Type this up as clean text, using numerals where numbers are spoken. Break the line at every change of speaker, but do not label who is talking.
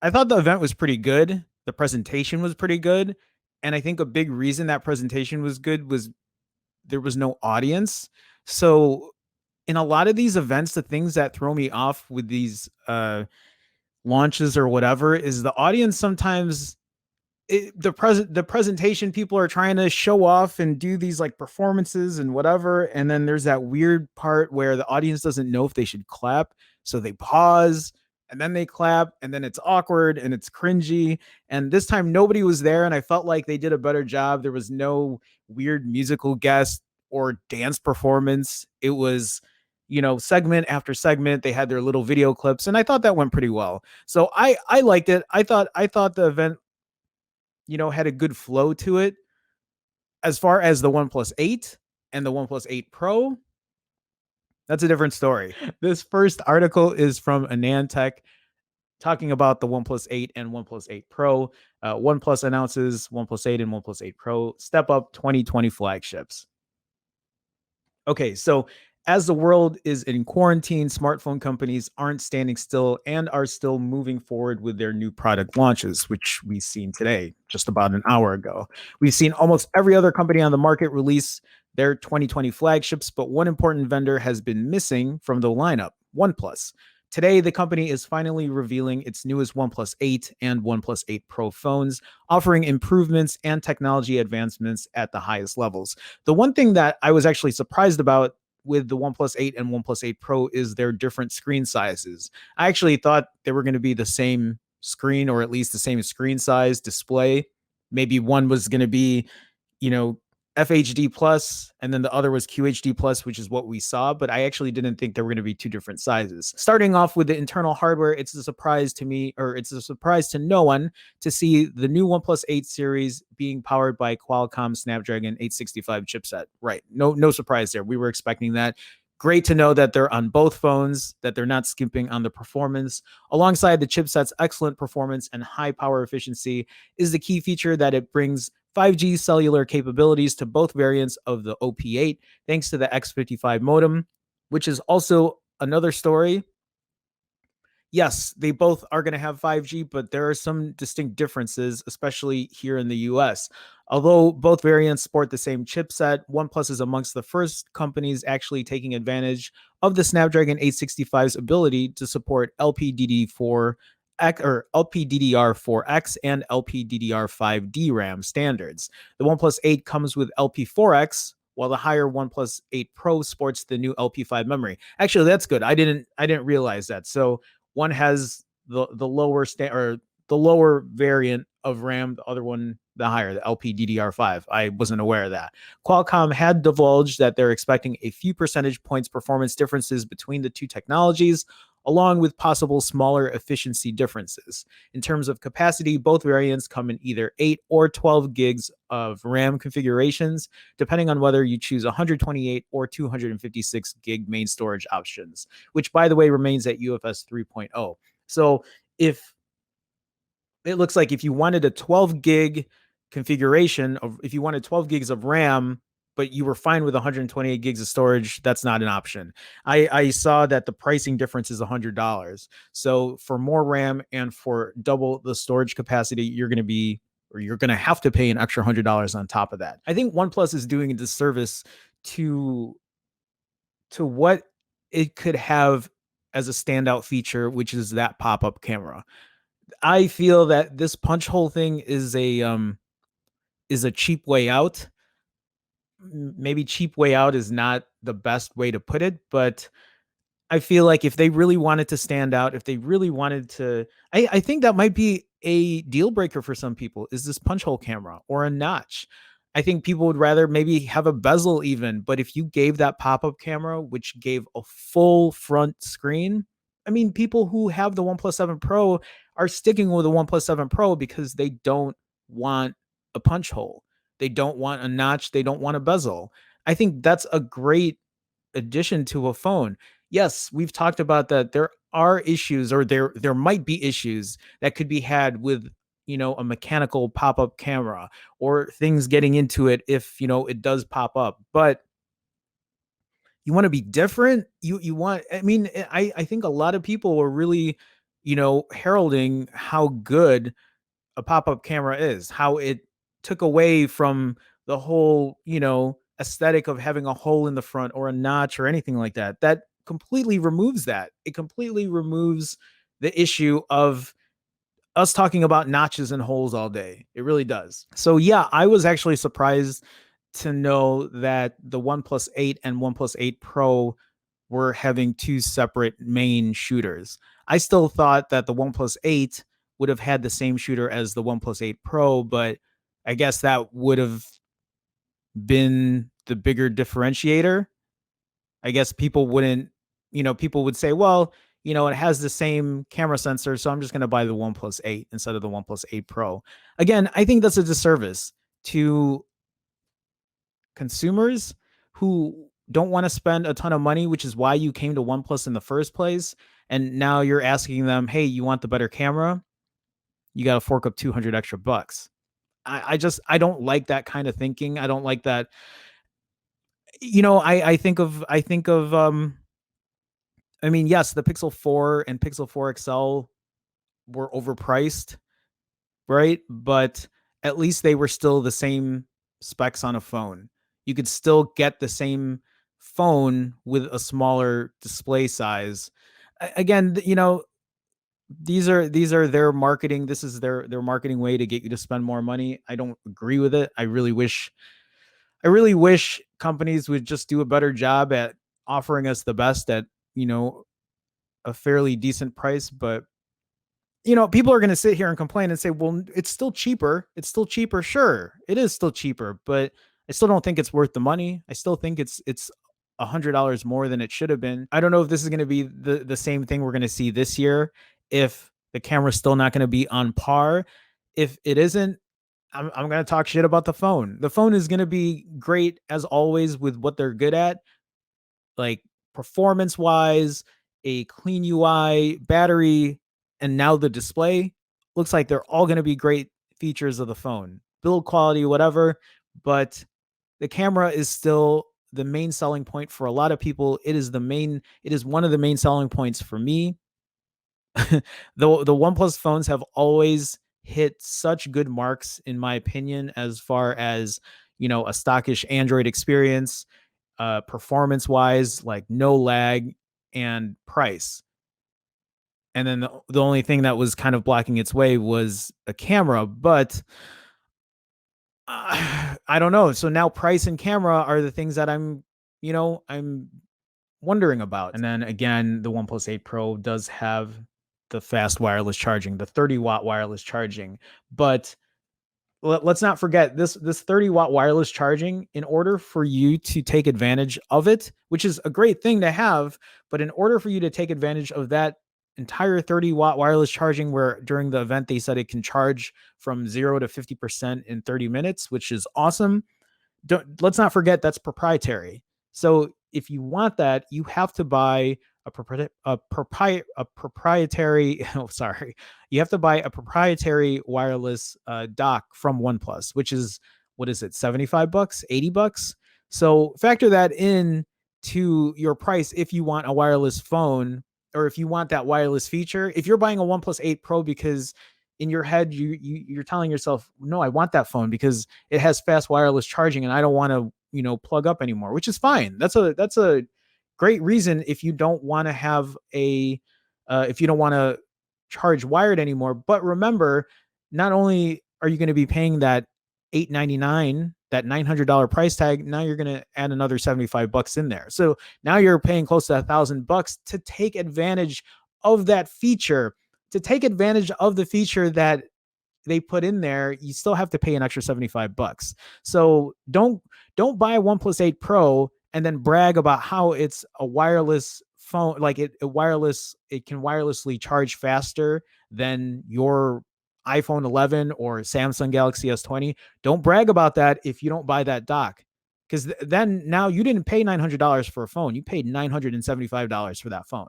I thought the event was pretty good. The presentation was pretty good. And I think a big reason that presentation was good was there was no audience. So in a lot of these events, the things that throw me off with these launches or whatever is the audience sometimes the presentation people are trying to show off and do these like performances and whatever, and then there's that weird part where the audience doesn't know if they should clap, so they pause and then they clap, and then it's awkward and it's cringy. And this time nobody was there, and I felt like they did a better job. There was no weird musical guest or dance performance. It was, segment after segment they had their little video clips, and I thought that went pretty well. So I liked it. I thought the event, had a good flow to it. As far as the OnePlus 8 and the OnePlus 8 Pro, that's a different story. This first article is from Anantech talking about the OnePlus 8 and OnePlus 8 Pro. OnePlus announces OnePlus 8 and OnePlus 8 Pro step up 2020 flagships. Okay, so as the world is in quarantine, smartphone companies aren't standing still and are still moving forward with their new product launches, which we've seen today, just about an hour ago. We've seen almost every other company on the market release their 2020 flagships, but one important vendor has been missing from the lineup: OnePlus. Today, the company is finally revealing its newest OnePlus 8 and OnePlus 8 Pro phones, offering improvements and technology advancements at the highest levels. The one thing that I was actually surprised about with the OnePlus 8 and OnePlus 8 Pro is their different screen sizes. I actually thought they were going to be the same screen, or at least the same screen size display. Maybe one was going to be, you know, FHD plus, and then the other was QHD plus, which is what we saw. But I actually didn't think there were going to be two different sizes. Starting off with the internal hardware, it's a surprise to me, or it's a surprise to no one, to see the new OnePlus 8 series being powered by Qualcomm Snapdragon 865 chipset. Right. No surprise there. We were expecting that. Great to know that they're on both phones, that they're not skimping on the performance. Alongside the chipset's excellent performance and high power efficiency is the key feature that it brings 5G cellular capabilities to both variants of the OP8, thanks to the X55 modem, which is also another story. Yes, they both are going to have 5G, but there are some distinct differences, especially here in the US. Although both variants sport the same chipset, OnePlus is amongst the first companies actually taking advantage of the Snapdragon 865's ability to support LPDDR4 or LPDDR4X and LPDDR5 DRAM standards. The OnePlus 8 comes with LP4X, while the higher OnePlus 8 Pro sports the new LP5 memory. Actually, that's good. I didn't realize that. So one has the lower or the lower variant of RAM, the other one the higher, the LPDDR5. I wasn't aware of that. Qualcomm had divulged that they're expecting a few percentage points performance differences between the two technologies, along with possible smaller efficiency differences. In terms of capacity, both variants come in either 8 or 12 gigs of RAM configurations, depending on whether you choose 128 or 256 gig main storage options, which, by the way, remains at UFS 3.0. So if it looks like if you wanted a 12 gig configuration of, if you wanted 12 gigs of RAM, but you were fine with 128 gigs of storage, that's not an option. I saw that the pricing difference is $100. So for more RAM and for double the storage capacity, you're going to be, or you're going to have to pay an extra $100 on top of that. I think OnePlus is doing a disservice to what it could have as a standout feature, which is that pop-up camera. I feel that this punch hole thing is a cheap way out. Maybe cheap way out is not the best way to put it, but I feel like if they really wanted to stand out, if they really wanted to, I think that might be a deal breaker for some people, is this punch hole camera or a notch. I think people would rather maybe have a bezel even, but if you gave that pop-up camera, which gave a full front screen, I mean, people who have the OnePlus 7 Pro are sticking with the OnePlus 7 Pro because they don't want a punch hole. They don't want a notch. They don't want a bezel. I think that's a great addition to a phone. Yes, we've talked about that there are issues, or there might be issues that could be had with, a mechanical pop-up camera, or things getting into it if, it does pop up. But you want to be different. You want, I mean, I think a lot of people were really, heralding how good a pop-up camera is, how it took away from the whole, aesthetic of having a hole in the front or a notch or anything like that. That completely removes that. It completely removes the issue of us talking about notches and holes all day. It really does. So yeah, I was actually surprised to know that the OnePlus 8 and OnePlus 8 Pro were having two separate main shooters. I still thought that the OnePlus 8 would have had the same shooter as the OnePlus 8 Pro, but I guess that would have been the bigger differentiator. I guess people would say, well, it has the same camera sensor, so I'm just going to buy the OnePlus 8 instead of the OnePlus 8 Pro. Again, I think that's a disservice to consumers who don't want to spend a ton of money, which is why you came to OnePlus in the first place. And now you're asking them, hey, you want the better camera? You got to fork up 200 extra bucks. I don't like that kind of thinking. I don't like that. I mean, yes, the Pixel 4 and Pixel 4 XL were overpriced, right? But at least they were still the same specs on a phone. You could still get the same phone with a smaller display size. Again, these are their marketing. This is their marketing way to get you to spend more money. I don't agree with it. I really wish companies would just do a better job at offering us the best at, a fairly decent price, but people are going to sit here and complain and say, well, it's still cheaper. It's still cheaper. Sure, it is still cheaper, but I still don't think it's worth the money. I still think it's $100 more than it should have been. I don't know if this is going to be the same thing we're going to see this year. If the camera's still not going to be on par, if it isn't, I'm going to talk shit about the phone. The phone is going to be great as always with what they're good at, like performance wise, a clean UI, battery, and now the display. Looks like they're all going to be great features of the phone, build quality, whatever. But the camera is still the main selling point for a lot of people. It is one of the main selling points for me. The OnePlus phones have always hit such good marks, in my opinion, as far as a stockish Android experience, performance wise, like no lag and price. And then the only thing that was kind of blocking its way was a camera, but I don't know. So now price and camera are the things that I'm wondering about. And then again, the OnePlus 8 Pro does have the fast wireless charging, the 30-watt wireless charging, but let's not forget this 30-watt wireless charging. In order for you to take advantage of it, which is a great thing to have, but in order for you to take advantage of that entire 30-watt wireless charging, where during the event they said it can charge from 0 to 50% in 30 minutes, which is awesome. Let's not forget that's proprietary. So if you want that, you have to buy a proprietary you have to buy a proprietary wireless dock from OnePlus, which is, what is it, 75 bucks, 80 bucks. So factor that in to your price if you want a wireless phone, or if you want that wireless feature. If you're buying a OnePlus 8 Pro because in your head you're telling yourself, no, I want that phone because it has fast wireless charging and I don't want to plug up anymore, which is fine. That's a great reason if you don't want to have if you don't want to charge wired anymore. But remember, not only are you going to be paying that $899, that $900 price tag, now you're going to add another 75 bucks in there. So now you're paying close to $1,000 to take advantage of that feature. To take advantage of the feature that they put in there, you still have to pay an extra 75 bucks. So don't buy a OnePlus 8 Pro and then brag about how it's a wireless phone, like it can wirelessly charge faster than your iPhone 11 or Samsung Galaxy S20. Don't brag about that if you don't buy that dock, because then now you didn't pay $900 for a phone. You paid $975 for that phone.